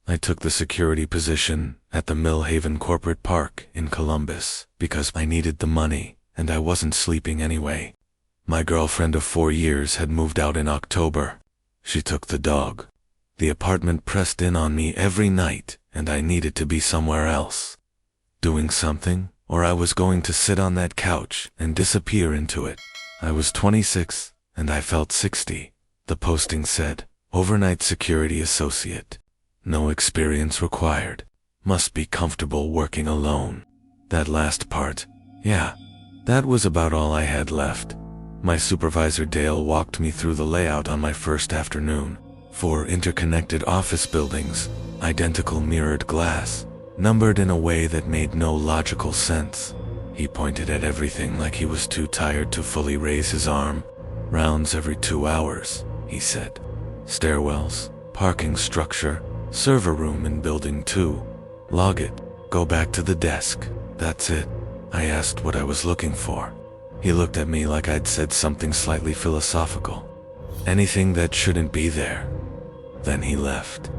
I took the security position at the Millhaven Corporate Park in Columbus because I needed the money and I wasn't sleeping anyway. My girlfriend of 4 years had moved out in October. She took the dog. The apartment pressed in on me every night and I needed to be somewhere else, doing something, or I was going to sit on that couch and disappear into it. I was 26 and I felt 60. The posting said, overnight security associate. No experience required. Must be comfortable working alone. That last part, yeah, that was about all I had left. My supervisor Dale walked me through the layout on my first afternoon. 4 interconnected office buildings, identical mirrored glass, numbered in a way that made no logical sense. He pointed at everything like he was too tired to fully raise his arm. Rounds every 2 hours, he said. Stairwells, parking structure, server room in building 2. Log it, go back to the desk, that's it. I asked what I was looking for. He looked at me like I'd said something slightly philosophical. Anything that shouldn't be there. Then he left.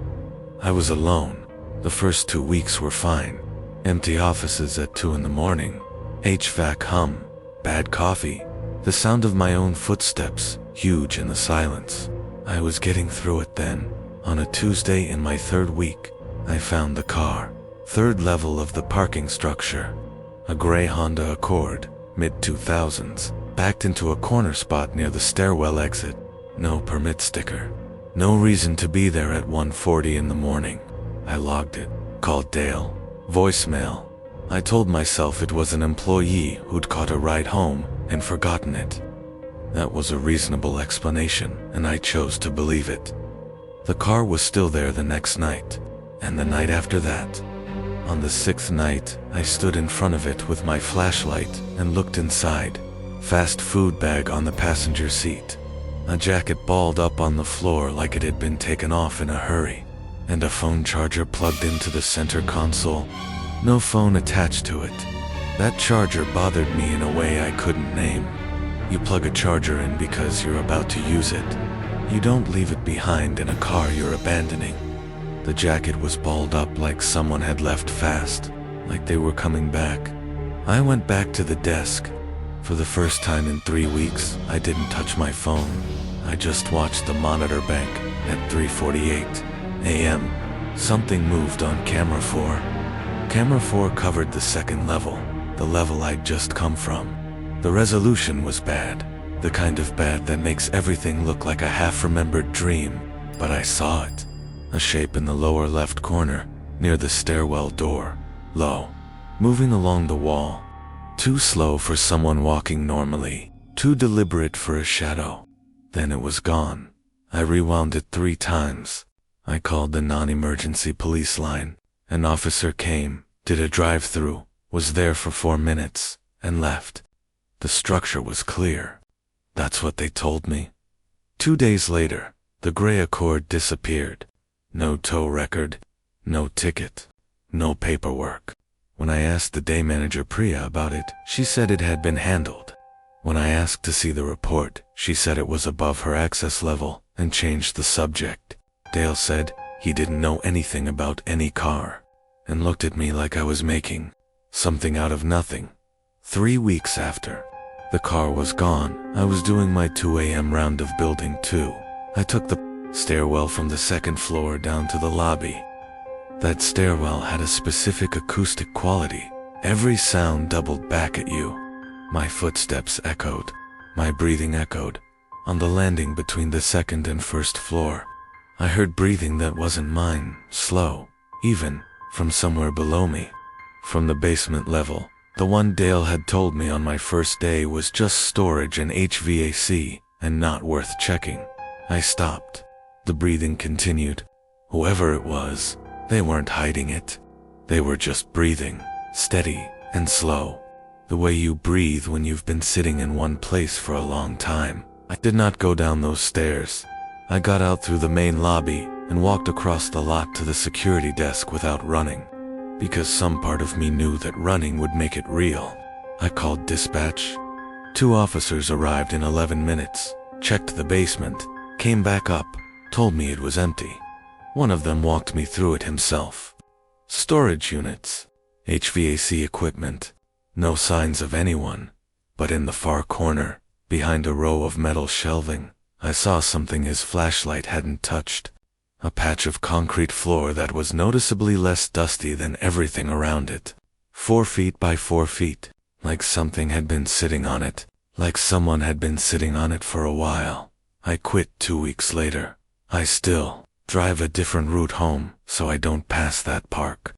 I was alone. The first 2 weeks were fine. Empty offices at 2 in the morning. HVAC hum. Bad coffee. The sound of my own footsteps, huge in the silence. I was getting through it then. On a Tuesday in my 3rd week, I found the car. 3rd level of the parking structure. A gray Honda Accord, mid-2000s, backed into a corner spot near the stairwell exit. No permit sticker. No reason to be there at 1:40 in the morning. I logged it, called Dale. Voicemail. I told myself it was an employee who'd caught a ride home and forgotten it. That was a reasonable explanation, and I chose to believe it. The car was still there the next night, and the night after that. On the 6th night, I stood in front of it with my flashlight and looked inside. Fast food bag on the passenger seat. A jacket balled up on the floor like it had been taken off in a hurry, and a phone charger plugged into the center console. No phone attached to it. That charger bothered me in a way I couldn't name. You plug a charger in because you're about to use it. You don't leave it behind in a car you're abandoning. The jacket was balled up like someone had left fast, like they were coming back. I went back to the desk. For the first time in 3 weeks, I didn't touch my phone. I just watched the monitor bank at 3:48 a.m. Something moved on camera 4. Camera 4 covered the 2nd level, the level I'd just come from. The resolution was bad, the kind of bad that makes everything look like a half-remembered dream, but I saw it. A shape in the lower left corner, near the stairwell door, low, moving along the wall. Too slow for someone walking normally, too deliberate for a shadow. Then it was gone. I rewound it 3 times. I called the non-emergency police line. An officer came, did a drive-through, was there for 4 minutes, and left. The structure was clear. That's what they told me. 2 days later, the gray Accord disappeared. No tow record, no ticket, no paperwork. When I asked the day manager Priya about it, she said it had been handled. When I asked to see the report, she said it was above her access level and changed the subject. Dale said he didn't know anything about any car and looked at me like I was making something out of nothing. 3 weeks after, the car was gone. I was doing my 2 a.m. round of building 2. I took the stairwell from the 2nd floor down to the lobby. That stairwell had a specific acoustic quality. Every sound doubled back at you. My footsteps echoed. My breathing echoed. On the landing between the 2nd and 1st floor, I heard breathing that wasn't mine, slow, even, from somewhere below me. From the basement level, the one Dale had told me on my first day was just storage and HVAC, and not worth checking. I stopped. The breathing continued. Whoever it was, they weren't hiding it. They were just breathing, steady and slow. The way you breathe when you've been sitting in one place for a long time. I did not go down those stairs. I got out through the main lobby and walked across the lot to the security desk without running, because some part of me knew that running would make it real. I called dispatch. 2 officers arrived in 11 minutes, checked the basement, came back up, told me it was empty. One of them walked me through it himself. Storage units, HVAC equipment, no signs of anyone, but in the far corner, behind a row of metal shelving, I saw something his flashlight hadn't touched. A patch of concrete floor that was noticeably less dusty than everything around it. 4 feet by 4 feet, like something had been sitting on it, like someone had been sitting on it for a while. I quit 2 weeks later. I still drive a different route home, so I don't pass that park.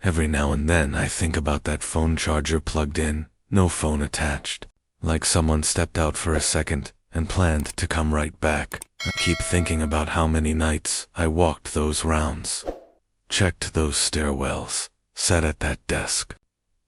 Every now and then I think about that phone charger plugged in, no phone attached. Like someone stepped out for a second and planned to come right back. I keep thinking about how many nights I walked those rounds, checked those stairwells, sat at that desk.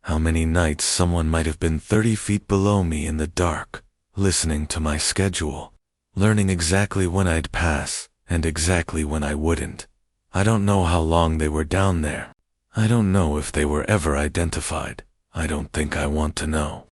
How many nights someone might have been 30 feet below me in the dark, listening to my schedule, learning exactly when I'd pass and exactly when I wouldn't. I don't know how long they were down there. I don't know if they were ever identified. I don't think I want to know.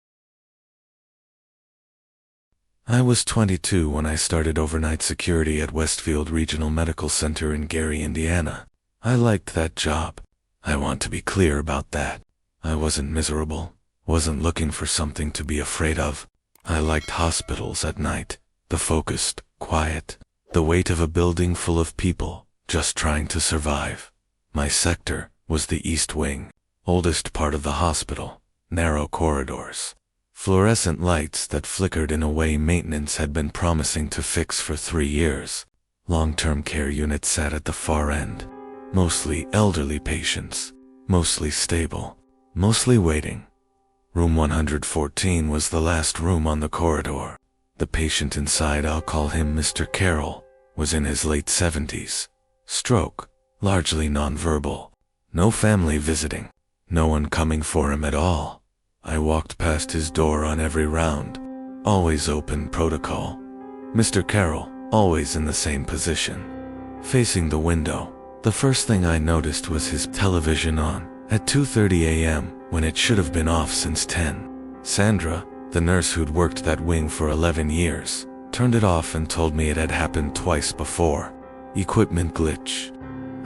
I was 22 when I started overnight security at Westfield Regional Medical Center in Gary, Indiana. I liked that job. I want to be clear about that. I wasn't miserable, wasn't looking for something to be afraid of. I liked hospitals at night, the focused, quiet, the weight of a building full of people, just trying to survive. My sector was the East Wing, oldest part of the hospital, narrow corridors. Fluorescent lights that flickered in a way maintenance had been promising to fix for 3 years. Long-term care units sat at the far end. Mostly elderly patients. Mostly stable. Mostly waiting. Room 114 was the last room on the corridor. The patient inside, I'll call him Mr. Carroll, was in his late 70s. Stroke. Largely nonverbal. No family visiting. No one coming for him at all. I walked past his door on every round. Always open protocol. Mr. Carroll, always in the same position. Facing the window. The first thing I noticed was his television on, at 2:30 a.m., when it should have been off since 10. Sandra, the nurse who'd worked that wing for 11 years, turned it off and told me it had happened twice before. Equipment glitch.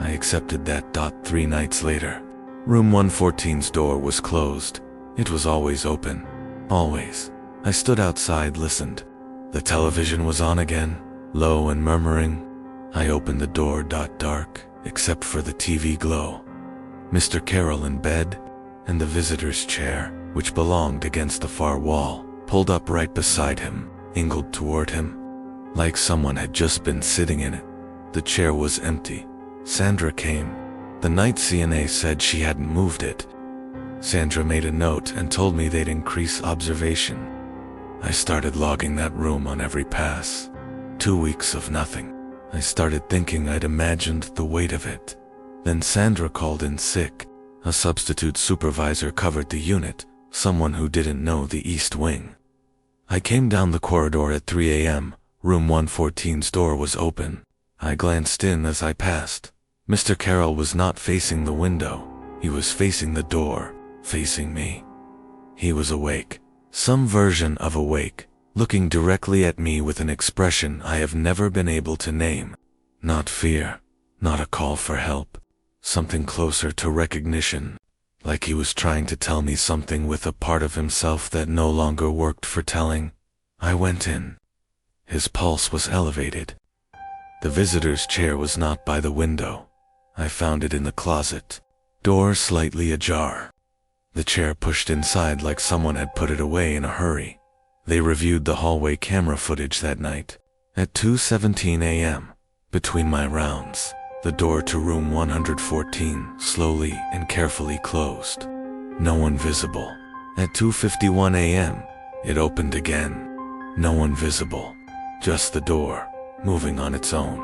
I accepted that. 3 nights later. Room 114's door was closed. It was always open. Always. I stood outside, listened. The television was on again, low and murmuring. I opened the door. Dark, except for the TV glow. Mr. Carroll in bed, and the visitor's chair, which belonged against the far wall, pulled up right beside him, angled toward him, like someone had just been sitting in it. The chair was empty. Sandra came. The night CNA said she hadn't moved it. Sandra made a note and told me they'd increase observation. I started logging that room on every pass. 2 weeks of nothing. I started thinking I'd imagined the weight of it. Then Sandra called in sick. A substitute supervisor covered the unit, someone who didn't know the East Wing. I came down the corridor at 3 a.m. Room 114's door was open. I glanced in as I passed. Mr. Carroll was not facing the window. He was facing the door, facing me. He was awake, some version of awake, looking directly at me with an expression I have never been able to name. Not fear, not a call for help, something closer to recognition, like he was trying to tell me something with a part of himself that no longer worked for telling. I went in. His pulse was elevated. The visitor's chair was not by the window. I found it in the closet. Door slightly ajar. The chair pushed inside like someone had put it away in a hurry. They reviewed the hallway camera footage that night. At 2:17 a.m., between my rounds, the door to room 114 slowly and carefully closed. No one visible. At 2:51 a.m., it opened again. No one visible. Just the door, moving on its own.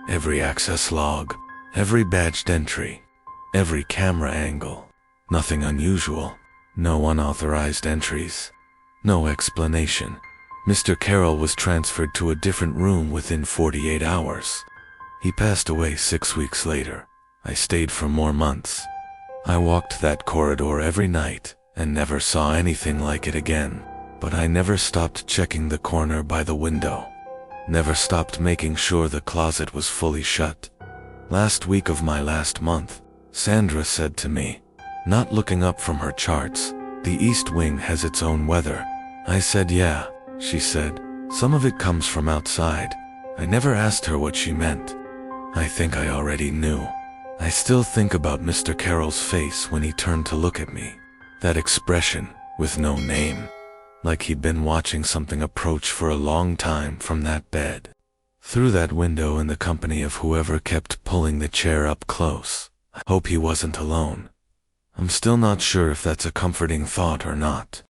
Every access log, every badged entry, every camera angle. Nothing unusual. No unauthorized entries. No explanation. Mr. Carroll was transferred to a different room within 48 hours. He passed away 6 weeks later. I stayed for more months. I walked that corridor every night and never saw anything like it again. But I never stopped checking the corner by the window. Never stopped making sure the closet was fully shut. Last week of my last month, Sandra said to me, not looking up from her charts, "The East Wing has its own weather." I said, "Yeah," she said. "Some of it comes from outside." I never asked her what she meant. I think I already knew. I still think about Mr. Carroll's face when he turned to look at me. That expression, with no name. Like he'd been watching something approach for a long time from that bed. Through that window in the company of whoever kept pulling the chair up close. I hope he wasn't alone. I'm still not sure if that's a comforting thought or not.